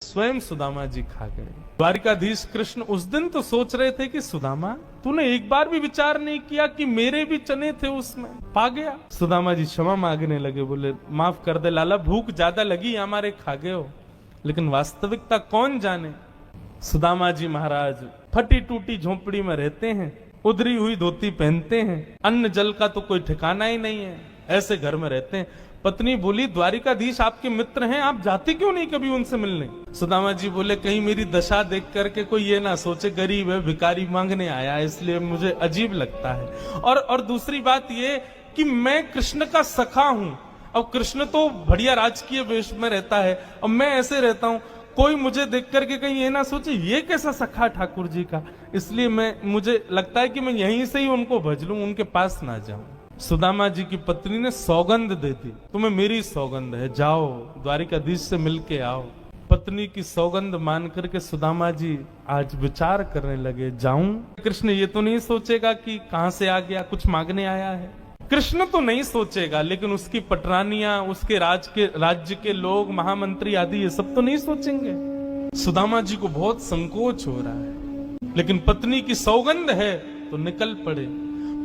स्वयं सुदामा जी खा गए। द्वारिकाधीश कृष्ण उस दिन तो सोच रहे थे कि सुदामा तूने एक बार भी विचार नहीं किया कि मेरे भी चने थे उसमें, पा गया। सुदामा जी क्षमा मांगने लगे, बोले माफ कर दे लाला, भूख ज्यादा लगी हमारे, खा गए हो, लेकिन वास्तविकता कौन जाने। सुदामा जी महाराज फटी टूटी झोपड़ी में रहते हैं, उधरी हुई धोती पहनते हैं, अन्न जल का तो कोई ठिकाना ही नहीं है, ऐसे घर में रहते हैं। पत्नी बोली द्वारिकाधीश आपके मित्र हैं, आप जाते क्यों नहीं कभी उनसे मिलने। सुदामा जी बोले कहीं मेरी दशा देख करके कोई ये ना सोचे गरीब है, भिखारी मांगने आया, इसलिए मुझे अजीब लगता है। और दूसरी बात ये कि मैं कृष्ण का सखा हूं, अब कृष्ण तो बढ़िया राजकीय वेश में रहता है, अब मैं ऐसे रहता हूं, कोई मुझे देख करके कहीं ये ना सोचे ये कैसा सखा ठाकुर जी का, इसलिए मुझे लगता है कि मैं यहीं से ही उनको भज लूं, उनके पास ना जाऊं। सुदामा जी की पत्नी ने सौगंध दे दी, तुम्हें मेरी सौगंध है, जाओ द्वारिकाधीश से मिलके आओ। पत्नी की सौगंध मान करके सुदामा जी आज विचार करने लगे, जाऊं? कृष्ण ये तो नहीं सोचेगा कि कहां से आ गया, कुछ मांगने आया है। कृष्ण तो नहीं सोचेगा, लेकिन उसकी पटरानियां, उसके राज्य के लोग, महामंत्री आदि ये सब तो नहीं सोचेंगे। सुदामा जी को बहुत संकोच हो रहा है, लेकिन पत्नी की सौगंध है तो निकल पड़े।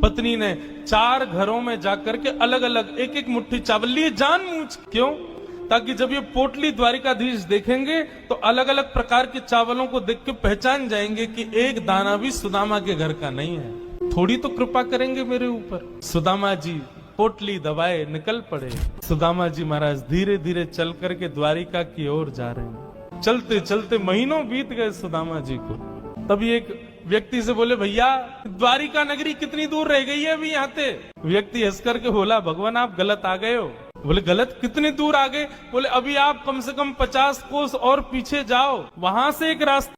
पत्नी ने 4 घरों में जाकर के अलग अलग एक एक मुट्ठी चावल लिए, जानबूझ, क्यों? ताकि जब ये पोटली द्वारिकाधीश देखेंगे तो अलग अलग प्रकार के चावलों को देख के पहचान जाएंगे कि एक दाना भी सुदामा के घर का नहीं है, थोड़ी तो कृपा करेंगे मेरे ऊपर। सुदामा जी पोटली दबाए निकल पड़े। सुदामा जी महाराज धीरे धीरे चल करके द्वारिका की ओर जा रहे हैं। चलते चलते महीनों बीत गए सुदामा जी को। तभी एक व्यक्ति से बोले भैया द्वारिका नगरी कितनी दूर रह गई है अभी यहाँ से। व्यक्ति हंस करके बोला भगवान आप गलत आ गए हो। बोले गलत, कितनी दूर आ गए? बोले अभी आप कम से कम 50 कोस और पीछे जाओ, वहां से एक रास्ता